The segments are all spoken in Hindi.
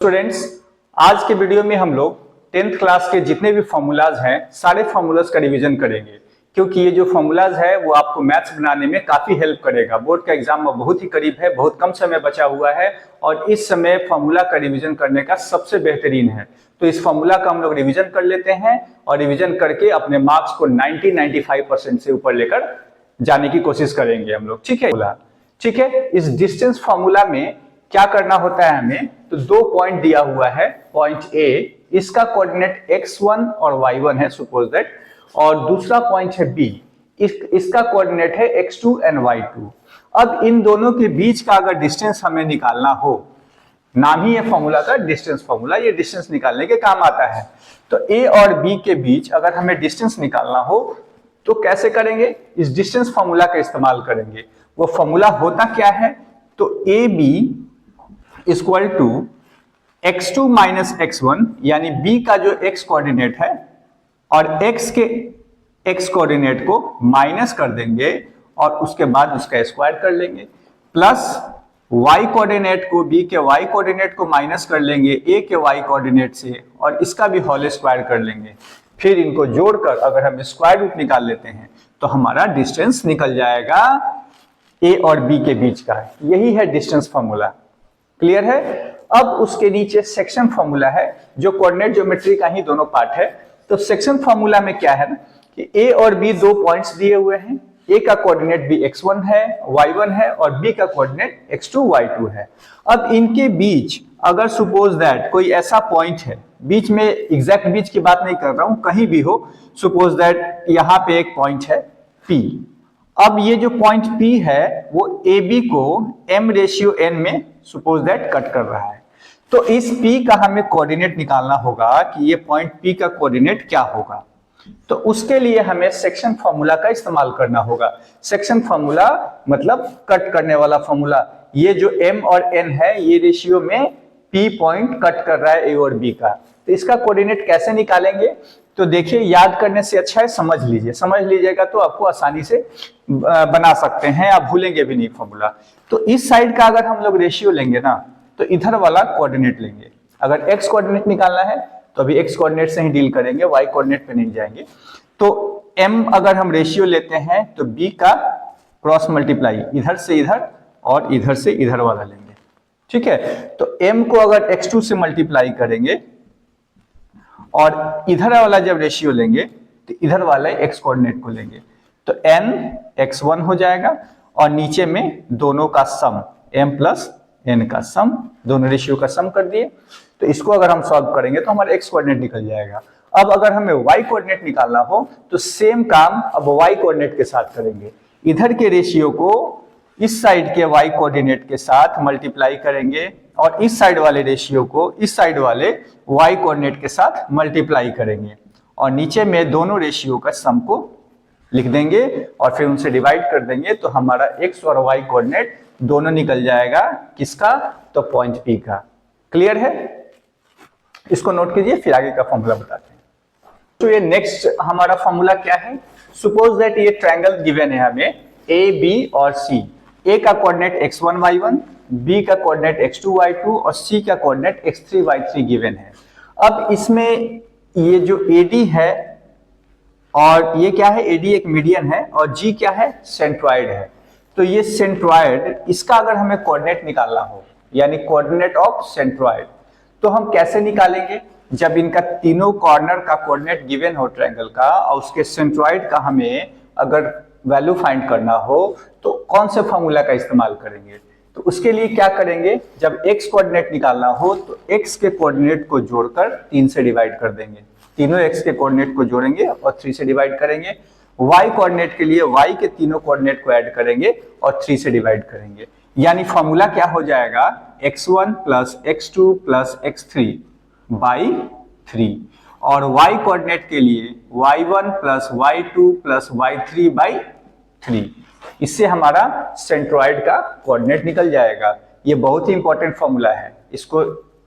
स्टूडेंट्स, आज के वीडियो में हम लोग 10th क्लास के जितने भी फॉर्मूलाज हैं सारे फॉर्मूलाज का रिवीजन करेंगे, क्योंकि ये जो फॉर्मूलाज है वो आपको मैथ्स बनाने में काफी हेल्प करेगा। बोर्ड का एग्जाम में बहुत ही करीब है, बहुत कम समय बचा हुआ है और इस समय फॉर्मूला का रिवीजन करने का सबसे बेहतरीन है। तो इस फॉर्मूला का हम लोग रिवीजन कर लेते हैं और रिवीजन करके अपने मार्क्स को 90-95% से ऊपर लेकर जाने की कोशिश करेंगे हम लोग। ठीक है। इस डिस्टेंस फॉर्मूला में क्या करना होता है हमें, तो दो पॉइंट दिया हुआ है। पॉइंट ए, इसका कोऑर्डिनेट x1 और y1 है सपोज दैट, और दूसरा पॉइंट है b, इसका कोऑर्डिनेट है x2 एंड y2। अब इन दोनों के बीच का अगर डिस्टेंस हमें निकालना हो, नाम ही है फॉर्मूला का डिस्टेंस फॉर्मूला, ये डिस्टेंस निकालने के काम आता है। तो a और b के बीच अगर हमें डिस्टेंस निकालना हो तो कैसे करेंगे, इस डिस्टेंस फॉर्मूला का इस्तेमाल करेंगे। वो फॉर्मूला होता क्या है, तो A B equal to x2 minus x1, यानी b का जो x कोऑर्डिनेट है और x के x कोऑर्डिनेट को माइनस कर देंगे और उसके बाद उसका स्क्वायर कर लेंगे, प्लस y कोऑर्डिनेट को b के y कोऑर्डिनेट को माइनस कर लेंगे a के y कोऑर्डिनेट से और इसका भी होल स्क्वायर कर लेंगे। फिर इनको जोड़कर अगर हम स्क्वायर रूट निकाल लेते हैं तो हमारा डिस्टेंस निकल जाएगा a और b के बीच का। यही है डिस्टेंस फॉर्मूला। क्लियर है। अब उसके नीचे सेक्शन फॉर्मूला है जो कोऑर्डिनेट ज्योमेट्री का ही दोनों पार्ट है। तो सेक्शन फॉर्मूला में क्या है ना कि a और b दो पॉइंट्स दिए हुए हैं, a का कोऑर्डिनेट भी x1 है, y1 है और b का कोऑर्डिनेट x2 y2 है। अब इनके बीच अगर सपोज दैट कोई ऐसा पॉइंट है, बीच में एग्जैक्ट बीच की बात नहीं कर रहा हूं, कहीं भी हो, सपोज दैट यहां पे एक पॉइंट है p। अब ये जो पॉइंट P है वो AB को m/n में सपोज दैट कट कर रहा है। तो इस P का हमें कोऑर्डिनेट निकालना होगा कि ये पॉइंट P का कोऑर्डिनेट क्या होगा। तो उसके लिए हमें सेक्शन फॉर्मूला का इस्तेमाल करना होगा। सेक्शन फॉर्मूला मतलब कट करने वाला फॉर्मूला। ये जो m और n है ये रेशियो में P पॉइंट कट कर रहा है A और B का। तो इसका कोऑर्डिनेट कैसे निकालेंगे, तो देखिए याद करने से अच्छा है समझ लीजिए, समझ लीजिएगा तो आपको आसानी से बना सकते हैं, आप भूलेंगे भी नहीं फॉर्मूला। तो इस साइड का अगर हम लोग रेशियो लेंगे ना तो इधर वाला कोऑर्डिनेट लेंगे। अगर x कोऑर्डिनेट निकालना है तो अभी x कोऑर्डिनेट से ही डील करेंगे, y कोऑर्डिनेट पे नहीं जाएंगे। तो m अगर हम रेशियो लेते हैं तो b का क्रॉस मल्टीप्लाई इधर से इधर और इधर से इधर वाला लेंगे। ठीक है। तो m को अगर x2 से मल्टीप्लाई करेंगे और इधर वाला जब रेशियो लेंगे तो इधर वाला x कोऑर्डिनेट को लेंगे, तो n x1 हो जाएगा और नीचे में दोनों का सम m प्लस n का सम, दोनों रेशियो का सम कर दिए। तो इसको अगर हम सॉल्व करेंगे तो हमारा x कोऑर्डिनेट निकल जाएगा। अब अगर हमें y कोऑर्डिनेट निकालना हो तो सेम काम अब y कोऑर्डिनेट के साथ करेंगे। इधर के रेशियो को इस साइड के y कोऑर्डिनेट के साथ मल्टीप्लाई करेंगे और इस साइड वाले रेशियो को इस साइड वाले y कोऑर्डिनेट के साथ मल्टीप्लाई करेंगे और नीचे में दोनों रेशियो का सम को लिख देंगे और फिर उनसे डिवाइड कर देंगे। तो हमारा x और y कोऑर्डिनेट दोनों निकल जाएगा किसका, तो पॉइंट P का। क्लियर है। इसको नोट कीजिए, फिर आगे का फॉर्मूला बताते हैं। तो ये नेक्स्ट हमारा फॉर्मूला क्या है, सपोज दैट ये ट्रायंगल गिवन है हमें a b और c। a का कोऑर्डिनेट x1 y1, b का कोऑर्डिनेट x2 y2 और c का कोऑर्डिनेट x3 y3 गिवन है। अब इसमें ये जो AD है और ये क्या है, AD एक मीडियन है और G क्या है, सेंट्रॉइड है। तो ये सेंट्रॉइड, इसका अगर हमें कोऑर्डिनेट निकालना हो यानी कोऑर्डिनेट ऑफ सेंट्रॉइड, तो हम कैसे निकालेंगे, जब इनका तीनों कॉर्नर का कोऑर्डिनेट गिवन हो ट्रायंगल का और उसके सेंट्रॉइड का हमें अगर वैल्यू फाइंड करना हो तो कौन से फॉर्मूला का इस्तेमाल करेंगे। तो उसके लिए क्या करेंगे, जब x कोऑर्डिनेट निकालना हो तो x के कोऑर्डिनेट को जोड़कर 3 से डिवाइड कर देंगे, तीनों x के कोऑर्डिनेट को जोड़ेंगे और 3 से डिवाइड करेंगे। y कोऑर्डिनेट के लिए y के तीनों कोऑर्डिनेट को ऐड करेंगे और 3 से डिवाइड करेंगे। यानी फॉर्मूला क्या हो जाएगा, x1 plus x2 plus x3 by 3 और y कोऑर्डिनेट के लिए y1 plus y2 plus y3 by 3। इससे हमारा सेंट्रॉइड का कोऑर्डिनेट निकल जाएगा। ये बहुत ही इंपॉर्टेंट फॉर्मूला है, इसको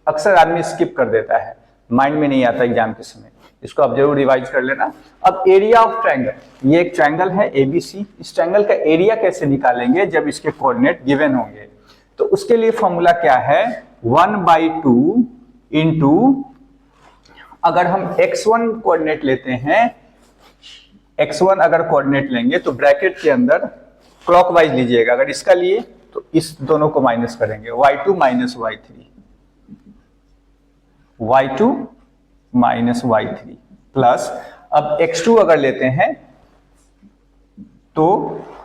अक्सर आदमी स्किप कर देता है, माइंड में नहीं आता एग्जाम के समय, इसको आप जरूर रिवाइज कर लेना। अब एरिया ऑफ ट्रायंगल, ये एक ट्रायंगल है ABC, इस ट्रायंगल का एरिया कैसे निकालेंगे जब इसके कोऑर्डिनेट गिवन होंगे। तो उसके लिए फॉर्मूला क्या है, 1/2 इंटू, अगर हम x1 कोऑर्डिनेट लेते हैं, x1 अगर कोऑर्डिनेट लेंगे तो ब्रैकेट के अंदर क्लॉकवाइज लीजिएगा, अगर इसका लिए तो इस दोनों को माइनस करेंगे, y2 minus y3, y2 minus y3 plus, अब x2 अगर लेते हैं तो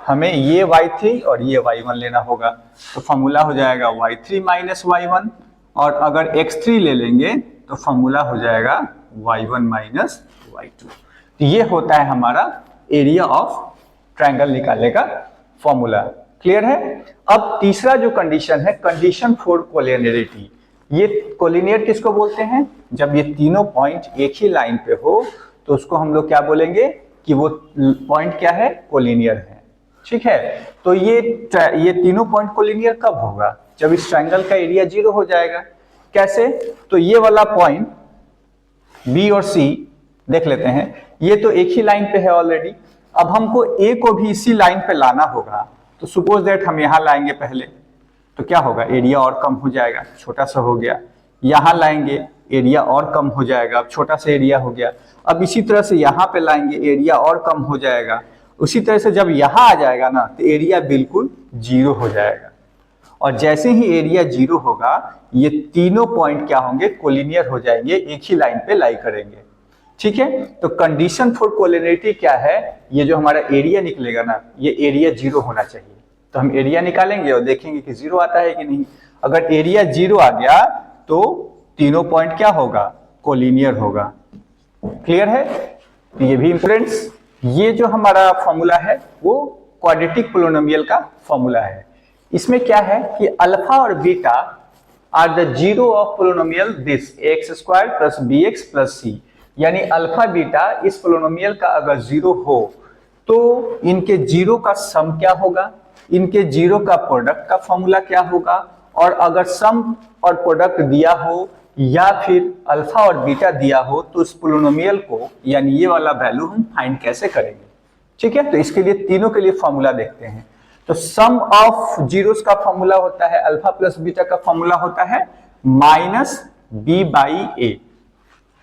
हमें ये y3 और ये y1 लेना होगा, तो फॉर्मूला हो जाएगा y3 माइनस y1, और अगर x3 ले लेंगे तो फॉर्मूला हो जाएगा y1 माइनस y2। तो ये होता है हमारा एरिया ऑफ ट्रायंगल निकालने का फॉर्मूला। क्लियर है? अब तीसरा जो कंडीशन है, कंडीशन फॉर कोलिनियरिटी। ये कोलिनियर किसको बोलते हैं? जब ये तीनों पॉइंट एक ही लाइन पे हो तो उसको हम लोग क्या बोलेंगे कि वो पॉइंट क्या है? कोलिनियर है। ठीक है, तो ये तीनों पॉइंट कोलिनियर कब होगा? जब इस ट्रायंगल का एरिया 0 हो जाएगा। कैसे? तो ये वाला पॉइंट बी और सी देख लेते हैं, ये तो एक ही लाइन पे है ऑलरेडी, अब हमको ए को भी इसी लाइन पे लाना होगा, तो सपोज दैट हम यहां लाएंगे पहले, तो क्या होगा? एरिया और कम हो जाएगा, छोटा सा हो गया। यहां लाएंगे, एरिया और कम हो जाएगा, अब छोटा सा एरिया हो गया। अब इसी तरह से यहां पे लाएंगे, एरिया और कम हो जाएगा। उसी तरह से जब यहां आ जाएगा ना, तो एरिया बिल्कुल 0 हो जाएगा। और जैसे ही एरिया 0 होगा, ये तीनों पॉइंट क्या होंगे? कोलिनियर हो जाएंगे, एक ही लाइन पे लाई करेंगे। ठीक है, तो कंडीशन फॉर कोलिनियरिटी क्या है? ये जो हमारा एरिया निकलेगा ना, ये एरिया 0 होना चाहिए। तो हम एरिया निकालेंगे और देखेंगे कि 0 आता है कि नहीं। अगर एरिया 0 आ गया तो तीनों पॉइंट क्या होगा? कोलिनियर होगा। क्लियर है? तो ये भी इंपॉर्टेंट। ये जो हमारा फॉर्मूला है वो क्वाड्रेटिक पोलिनोमियल का फॉर्मूला है। इसमें क्या है कि अल्फा और beta are the zero of polynomial this ax² plus bx plus c, यानी अल्फा बीटा इस पोलिनोमियल का अगर 0 हो तो इनके 0 का सम क्या होगा, इनके 0 का प्रोडक्ट का फॉर्मूला क्या होगा, और अगर सम और प्रोडक्ट दिया हो या फिर अल्फा और बीटा दिया हो तो उस पोलिनोमियल को, यानी ये वाला वैल्यू हम फाइंड कैसे करेंगे। ठीक है, तो इसके लिए तीनों के लिए फॉर्मूला देखते हैं। तो सम ऑफ जीरोस का फॉर्मूला होता है, अल्फा प्लस बीटा का फॉर्मूला होता है minus B by a.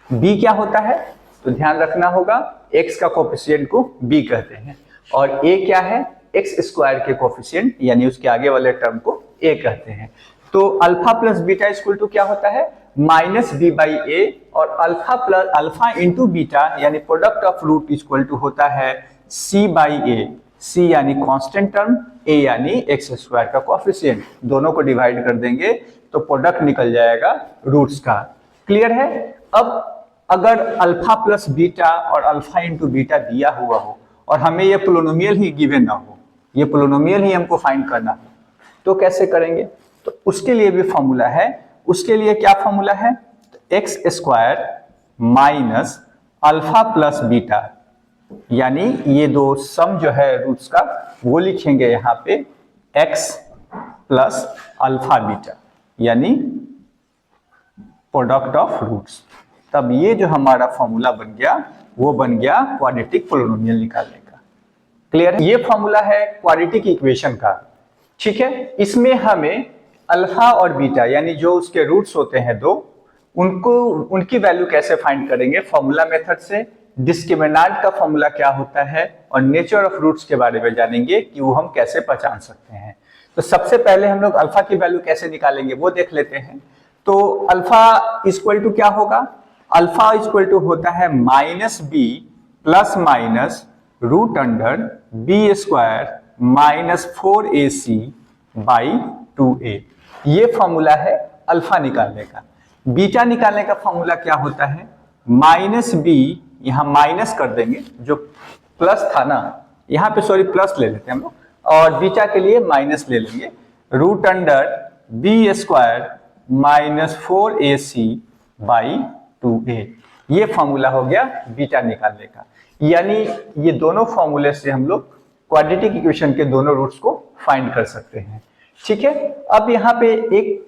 B क्या होता है? तो ध्यान रखना होगा, एक्स का कोफिशिएंट को बी कहते हैं, और ए क्या है? एक्स स्क्वायर के कोफिशिएंट, यानी उसके आगे वाले टर्म को ए कहते हैं। तो alpha plus beta equal to क्या होता है? माइनस बी बाई ए, और alpha plus alpha into beta यानी product of root equal to होता है सी बाई ए। सी यानी कांस्टेंट टर्म, ए यानी एक्स स्क्वायर का कोफिशिएंट, दोनों को डिवाइड कर देंगे तो प्रोडक्ट निकल जाएगा रूट्स का। क्लियर है? अब अगर अल्फा प्लस बीटा और अल्फा इंटू बीटा दिया हुआ हो और हमें ये पोलिनोमियल ही गिवन ना हो, ये पोलिनोमियल ही हमको फाइंड करना हो, तो कैसे करेंगे? तो उसके लिए भी फॉर्मूला है। उसके लिए क्या फॉर्मूला है? तो x square minus alpha plus beta, यानी ये दो सम जो है रूट्स का वो लिखेंगे यहाँ पे x प्लस अल्फा बीटा, यानी प्रोडक्ट ऑफ रूट्स। तब ये जो हमारा फॉर्मूला बन गया वो बन गया क्वाड्रेटिक पोलिनोमियल निकालने का। क्लियर है? ये फॉर्मूला है क्वाड्रेटिक इक्वेशन का। ठीक है, इसमें हमें अल्फा और बीटा यानी जो उसके रूट्स होते हैं दो, उनकी वैल्यू कैसे फाइंड करेंगे? फॉर्मूला मेथड से। डिस्क्रिमिनेंट का फॉर्मूला क्या होता है और नेचर ऑफ रूट्स के बारे में जानेंगे कि वो हम कैसे पहचान सकते हैं। तो सबसे पहले हम लोग अल्फा की वैल्यू कैसे निकालेंगे वो देख लेते हैं। तो अल्फा इक्वल टू क्या होगा? अल्फा इक्वल टू होता है minus b plus minus root under b square minus 4ac by 2a। ये फॉर्मूला है अल्फा निकालने का। बीटा निकालने का फॉर्मूला क्या होता है? माइनस बी, यहां माइनस कर देंगे, जो प्लस था ना यहाँ पे, सॉरी प्लस ले लेते हैं हम लोग, और बीटा के लिए माइनस ले लेंगे, root under b square minus 4ac by 2a। ये फॉर्मूला हो गया बीटा निकालने का। यानी ये दोनों फॉर्मूले से हम लोग क्वाड्रेटिक इक्वेशन के दोनों रूट्स को फाइंड कर सकते हैं। ठीक है, अब यहाँ पे एक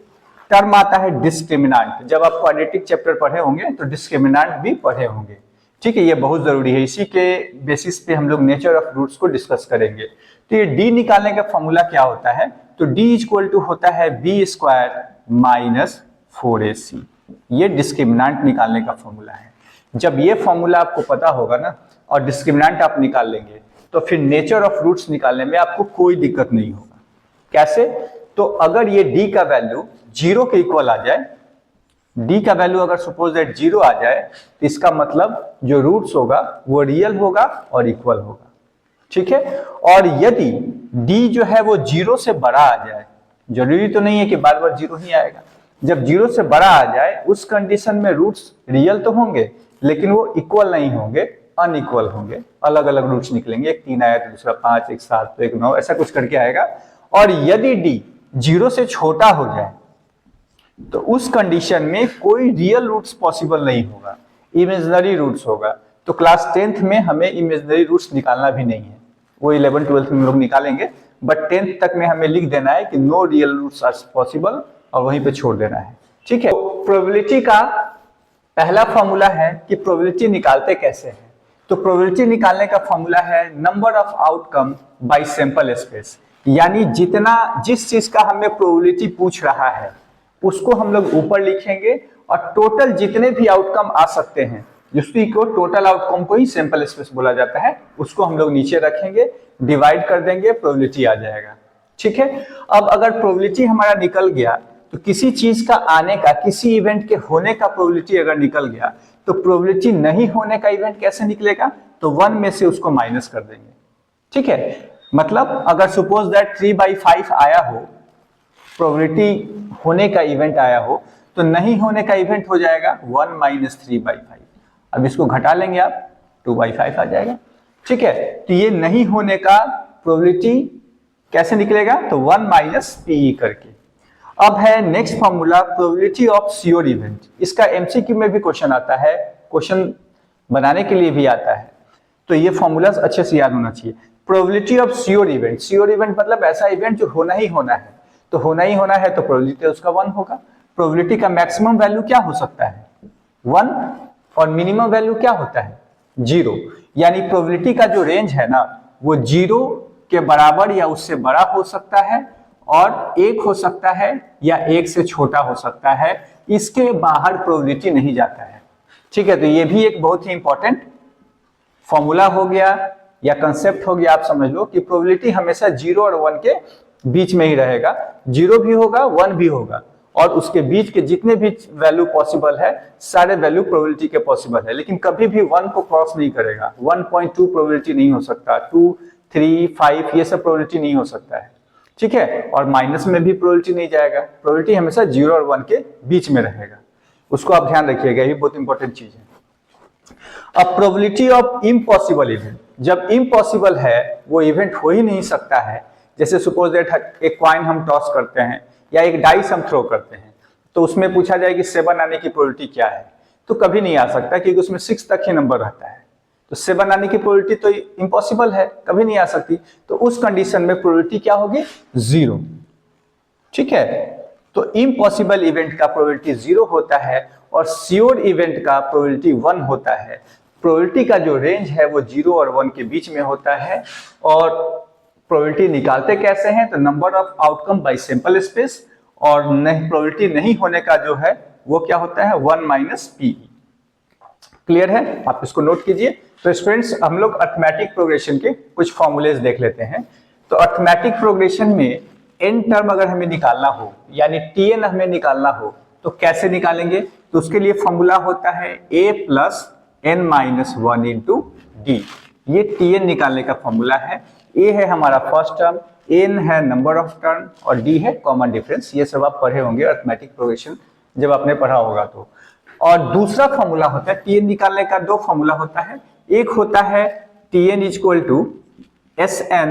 टर्म आता है डिस्क्रिमिनेंट। जब आप क्वाड्रेटिक चैप्टर पढ़े होंगे तो डिस्क्रिमिनेंट भी पढ़े होंगे। ठीक है, ये बहुत जरूरी है, इसी के बेसिस पे हम लोग नेचर ऑफ रूट्स को डिस्कस करेंगे। तो ये डी निकालने का फॉर्मूला क्या होता है? तो डी इक्वल टू होता है बी स्क्वायर माइनस 4ac। ये डिस्क्रिमिनेंट निकालने का फॉर्मूला है। जब ये फॉर्मूला आपको पता होगा ना और डिस्क्रिमिनेंट आप निकाल लेंगे तो फिर नेचर ऑफ रूट्स निकालने में आपको कोई दिक्कत नहीं होगा। कैसे? तो अगर ये d का वैल्यू 0 के इक्वल आ जाए, d का वैल्यू अगर सपोज दैट 0 आ जाए तो इसका मतलब जो रूट्स होगा वो रियल होगा और इक्वल होगा। ठीक है। और यदि d जो है वो 0 से बड़ा आ जाए, जरूरी तो नहीं है कि बार बार 0 ही आएगा, जब 0 से बड़ा आ जाए उस कंडीशन में रूट्स रियल तो होंगे लेकिन वो इक्वल नहीं होंगे, अनइक्वल होंगे, अलग अलग रूट्स निकलेंगे, एक 3 आया तो दूसरा 5, एक 7 तो एक 9, ऐसा कुछ करके आएगा। और यदि d 0 से छोटा हो जाए तो उस कंडीशन में कोई रियल रूट्स पॉसिबल नहीं होगा, इमेजिनरी रूट्स होगा। तो क्लास 10th में हमें इमेजिनरी रूट्स निकालना भी नहीं है, वो 11th 12th में लोग निकालेंगे, बट 10th तक में हमें लिख देना है कि no real roots are possible और वहीं पे छोड़ देना है। ठीक है। प्रोबेबिलिटी का पहला फॉर्मूला है कि प्रोबेबिलिटी निकालते कैसे हैं। तो प्रोबेबिलिटी निकालने का फॉर्मूला है number of outcome bye sample space, यानी जिस चीज का हमें प्रोबेबिलिटी पूछ रहा है उसको हम लोग ऊपर लिखेंगे और टोटल जितने भी आउटकम आ सकते हैं, जिसकी को टोटल आउटकम को ही सैंपल स्पेस बोला जाता है, उसको हम लोग नीचे रखेंगे, डिवाइड कर देंगे, प्रोबेबिलिटी आ जाएगा। ठीक है। अब अगर प्रोबेबिलिटी हमारा निकल गया तो किसी चीज का आने का, किसी इवेंट के होने का प्रोबेबिलिटी अगर निकल गया तो प्रोबेबिलिटी नहीं होने का इवेंट कैसे निकलेगा? तो 1 में से उसको माइनस कर देंगे। ठीक है। मतलब अगर सपोज दैट 3/5 आया हो, प्रोबेबिलिटी होने का इवेंट आया हो, तो नहीं होने का इवेंट हो जाएगा 1 - 3/5। अब इसको घटा लेंगे आप, 2/5 आ जाएगा। ठीक है। तो ये नहीं होने का प्रोबेबिलिटी कैसे निकलेगा? तो 1 - PE करके। अब है next formula probability of sure event. इसका एमसीक्यू में भी क्वेश्चन आता है, क्वेश्चन बनाने के लिए भी आता है, तो ये फॉर्मूला अच्छे से याद होना चाहिए। Probability of sure event, sure event मतलब ऐसा इवेंट जो होना ही होना है, तो होना ही होना है तो प्रोबेबिलिटी उसका 1 होगा। प्रोबेबिलिटी का मैक्सिमम वैल्यू क्या हो सकता है? 1, और मिनिमम वैल्यू क्या होता है? 0। यानी प्रोबेबिलिटी का जो रेंज है ना वो 0 के बराबर या उससे बड़ा हो सकता है, और 1 हो सकता है या 1 से छोटा हो सकता है, इसके बाहर प्रोबेबिलिटी नहीं जाता है। ठीक है। तो ये भी एक बहुत ही इंपॉर्टेंट फॉर्मूला हो गया या कंसेप्ट हो गया, आप समझ लो कि प्रोबेबिलिटी हमेशा 0 और 1 के बीच में ही रहेगा। 0 भी होगा, 1 भी होगा, और उसके बीच के जितने भी वैल्यू पॉसिबल है सारे वैल्यू प्रोबेबिलिटी के पॉसिबल है, लेकिन कभी भी 1 को क्रॉस नहीं करेगा। 1.2 प्रोबेबिलिटी नहीं हो सकता, 2, 3, 5 ये सब प्रोबेबिलिटी नहीं हो सकता है। ठीक है। और माइनस में भी प्रोबेबिलिटी नहीं जाएगा, प्रोबेबिलिटी हमेशा 0 और 1 के बीच में रहेगा, उसको आप ध्यान रखिएगा, ये बहुत इंपॉर्टेंट चीज है। अब प्रोबेबिलिटी ऑफ इम्पॉसिबल इवेंट, जब इम्पॉसिबल है वो इवेंट हो ही नहीं सकता है, जैसे सपोज दैट एक कॉइन हम टॉस करते हैं या एक डाइस हम थ्रो करते हैं, तो उसमें पूछा जाए कि 7 आने की प्रोबेबिलिटी क्या है, तो कभी नहीं आ सकता क्योंकि उसमें 6 तक ही नंबर रहता है, तो 7 आने की प्रोबेबिलिटी तो इम्पॉसिबल है, कभी नहीं आ सकती। तो उस कंडीशन में प्रोबेबिलिटी क्या होगी? 0। ठीक है। तो इम्पॉसिबल इवेंट का प्रोबेबिलिटी 0 होता है और श्योर इवेंट का प्रोबेबिलिटी 1 होता है। प्रोबेबिलिटी का जो रेंज है वो 0 और 1 के बीच में होता है। और प्रोबेबिलिटी निकालते कैसे हैं? तो number of outcome bye sample space, और नहीं प्रोबेबिलिटी नहीं होने का जो है वो क्या होता है? 1 - PE। क्लियर है? आप इसको नोट कीजिए। तो स्टूडेंट्स हम लोग अर्थमेटिक प्रोग्रेशन के कुछ फॉर्मूलेज देख लेते हैं। तो अर्थमेटिक प्रोग्रेशन में n टर्म अगर हमें निकालना हो, यानी Tn हमें निकालना हो, तो कैसे निकालेंगे? तो उसके लिए फॉर्मूला होता है a + n - 1 × d। ये Tn निकालने का फॉर्मूला है। a है हमारा फर्स्ट टर्म, n है नंबर ऑफ टर्म, और d है कॉमन डिफरेंस। ये सब आप पढ़े होंगे अर्थमेटिक प्रोग्रेशन जब आपने पढ़ा होगा तो। और दूसरा फॉर्मूला होता है Tn निकालने का, 2 फॉर्मूला होता है। एक होता है Tn = Sn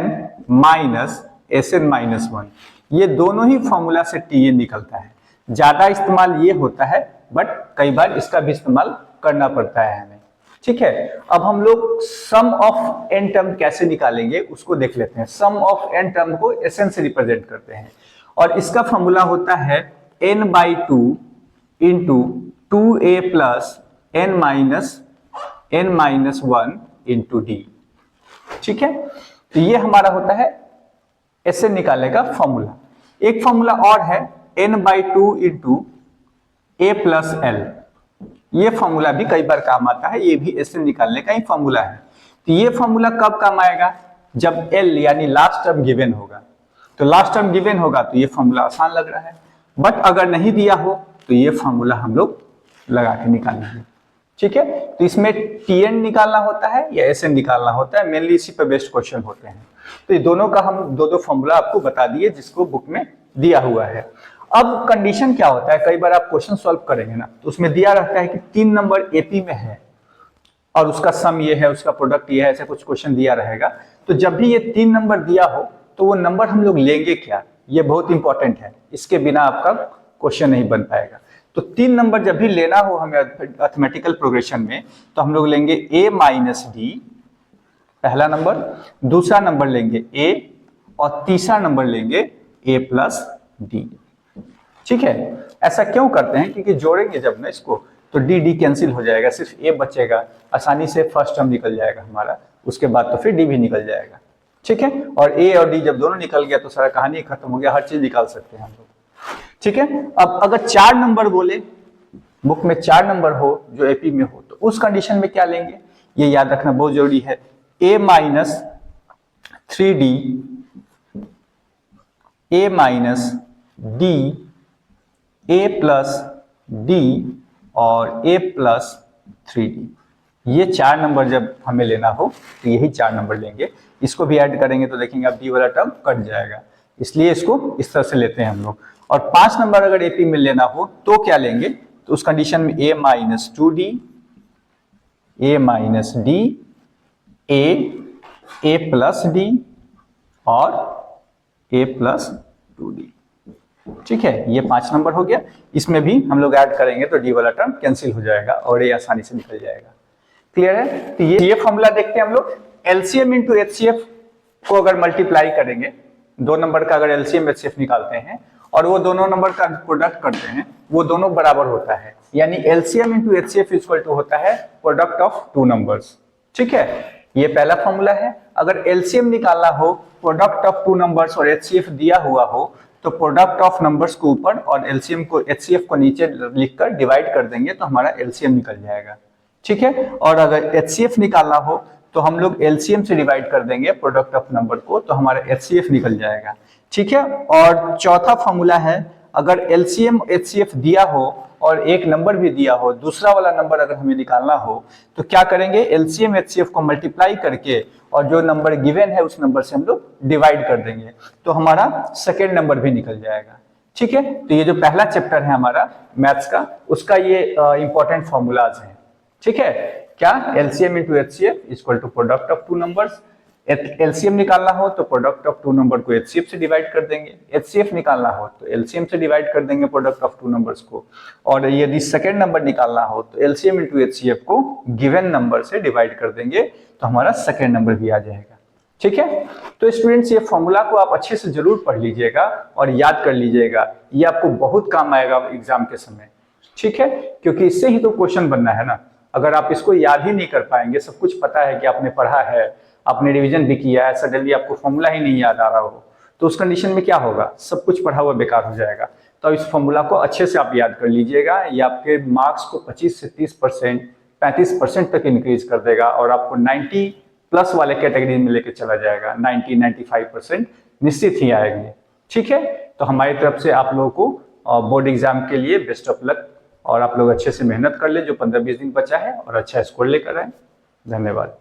- Sn - 1। ये दोनों ही फॉर्मूला से Tn निकलता है। ज्यादा इस्तेमाल ये होता है, बट कई बार इसका भी इस्तेमाल करना पड़ता है हमें। ठीक है। अब हम लोग सम ऑफ n टर्म कैसे निकालेंगे उसको देख लेते हैं। सम ऑफ n टर्म को Sn से रिप्रेजेंट करते हैं, और इसका फॉर्मूला होता है n/2 × 2a + n - 1 × d। ठीक है। तो ये हमारा होता है Sn निकालने का फॉर्मूला। एक फॉर्मूला और है n/2 × ए प्लस एल, ये फॉर्मूला भी कई बार काम आता है, ये भी ऐसे निकालने का ही फॉर्मूला है। तो ये फॉर्मूला कब काम आएगा, जब एल यानी लास्ट टर्म गिवन होगा। तो लास्ट टर्म गिवन होगा तो ये फॉर्मूला आसान लग रहा है, बट अगर नहीं दिया हो तो ये फॉर्मूला हम लोग लगा के निकालेंगे। ठीक है, तो इसमें टीएन निकालना होता है या एसएन निकालना होता है, मेनली इसी पे बेस्ड क्वेश्चन होते हैं। तो ये दोनों का हम दो फॉर्मूला आपको बता दिए जिसको बुक में दिया हुआ है। अब कंडीशन क्या होता है, कई बार आप क्वेश्चन सॉल्व करेंगे ना, तो उसमें दिया रहता है कि 3 नंबर एपी में है और उसका सम ये है, उसका प्रोडक्ट ये है, ऐसा कुछ क्वेश्चन दिया रहेगा। तो जब भी ये 3 नंबर दिया हो तो वो नंबर हम लोग लेंगे क्या, ये बहुत इंपॉर्टेंट है, इसके बिना आपका क्वेश्चन नहीं बन पाएगा। तो 3 नंबर जब भी लेना हो हमें अर्थमेटिकल प्रोग्रेशन में, तो हम लोग लेंगे a माइनस डी पहला नंबर, दूसरा नंबर लेंगे a और तीसरा नंबर लेंगे a प्लस डी। ठीक है, ऐसा क्यों करते हैं, क्योंकि जोड़ेंगे जब ना इसको तो डी डी कैंसिल हो जाएगा, सिर्फ a बचेगा, आसानी से फर्स्ट टर्म निकल जाएगा हमारा, उसके बाद तो फिर डी भी निकल जाएगा। ठीक है, और a और d जब दोनों निकल गया तो सारा कहानी खत्म हो गया, हर चीज निकाल सकते हैं हम लोग। ठीक है, अब अगर 4 नंबर बोले, बुक में 4 नंबर हो जो एपी में हो, तो उस कंडीशन में क्या लेंगे, ये याद रखना बहुत जरूरी है। a minus 3d, a minus d, a plus d और a प्लस 3d, ये 4 नंबर जब हमें लेना हो तो यही 4 नंबर लेंगे। इसको भी ऐड करेंगे तो देखेंगे अब d वाला टर्म कट जाएगा, इसलिए इसको इस तरह से लेते हैं हम लोग। और 5 नंबर अगर एपी में लेना हो तो क्या लेंगे, तो उस कंडीशन में a minus 2d, a minus d, a plus d और a प्लस 2d। ठीक है, ये 5 नंबर हो गया, इसमें भी हम लोग ऐड करेंगे तो d वाला टर्म कैंसिल हो जाएगा और ये आसानी से निकल जाएगा। क्लियर है, तो ये फॉर्मूला देखते हैं हम लोग। एलसीएम इंटू एचसीएफ को अगर मल्टीप्लाई करेंगे, 2 नंबर का अगर एलसीएम एचसीएफ निकालते हैं और वो दोनों नंबर का प्रोडक्ट करते हैं, वो दोनों बराबर होता है, यानी LCM into HCF equal to होता है प्रोडक्ट ऑफ 2 नंबर्स। ठीक है, ये पहला फॉर्मूला है। अगर एलसीएम निकालना हो, प्रोडक्ट ऑफ 2 नंबर्स और एचसीएफ दिया हुआ हो, तो प्रोडक्ट ऑफ नंबर्स को ऊपर और एलसीएम को एचसीएफ को नीचे लिखकर डिवाइड कर देंगे तो हमारा एलसीएम निकल जाएगा। ठीक है, और अगर एचसीएफ निकालना हो तो हम लोग एलसीएम से डिवाइड कर देंगे प्रोडक्ट ऑफ नंबर को, तो हमारा एचसीएफ निकल जाएगा। ठीक है, और चौथा फॉर्मूला है, अगर एलसीएम एचसीएफ दिया हो और एक नंबर भी दिया हो, दूसरा वाला नंबर अगर हमें निकालना हो तो क्या करेंगे, एलसीएम एचसीएफ को मल्टीप्लाई करके और जो नंबर गिवन है उस नंबर से हम लोग डिवाइड कर देंगे तो हमारा सेकेंड नंबर भी निकल जाएगा। ठीक है, तो ये जो पहला चैप्टर है हमारा मैथ्स का, उसका ये इंपॉर्टेंट फॉर्मूलाज है। ठीक है, क्या, LCM into HCF equal to product of 2 numbers. LCM निकालना हो तो प्रोडक्ट ऑफ 2 नंबर को एचसीएफ से डिवाइड कर देंगे, एचसीएफ निकालना हो तो एलसीएम से डिवाइड कर देंगे प्रोडक्ट ऑफ 2 नंबर्स को, और यदि सेकेंड नंबर निकालना हो तो एलसीएम इंटू एचसीएफ को गिवन नंबर से डिवाइड कर देंगे तो हमारा सेकेंड नंबर भी आ जाएगा। ठीक है, तो स्टूडेंट्स ये फॉर्मूला को आप अच्छे से जरूर पढ़ लीजिएगा और याद कर लीजिएगा, ये आपको बहुत काम आएगा एग्जाम के समय। ठीक है, क्योंकि इससे ही तो क्वेश्चन बनना है ना। अगर आप इसको याद ही नहीं कर पाएंगे, सब कुछ पता है कि आपने पढ़ा है, आपने रिवीजन भी किया है, सडनली आपको फॉर्मूला ही नहीं याद आ रहा हो, तो उस कंडीशन में क्या होगा, सब कुछ पढ़ा हुआ बेकार हो जाएगा। तो इस फॉर्मूला को अच्छे से आप याद कर लीजिएगा, ये आपके मार्क्स को 25 से 30%, 35% तक इंक्रीज कर देगा और आपको 90 प्लस वाले कैटेगरी में लेके चला जाएगा। 90-95% निश्चित ही आएंगे। ठीक है, तो हमारी तरफ से आप लोगों को बोर्ड एग्जाम के लिए बेस्ट ऑफ लक, और आप लोग अच्छे से मेहनत कर ले, जो 15-20 दिन बचा है, और अच्छा स्कोर लेकर आए। धन्यवाद।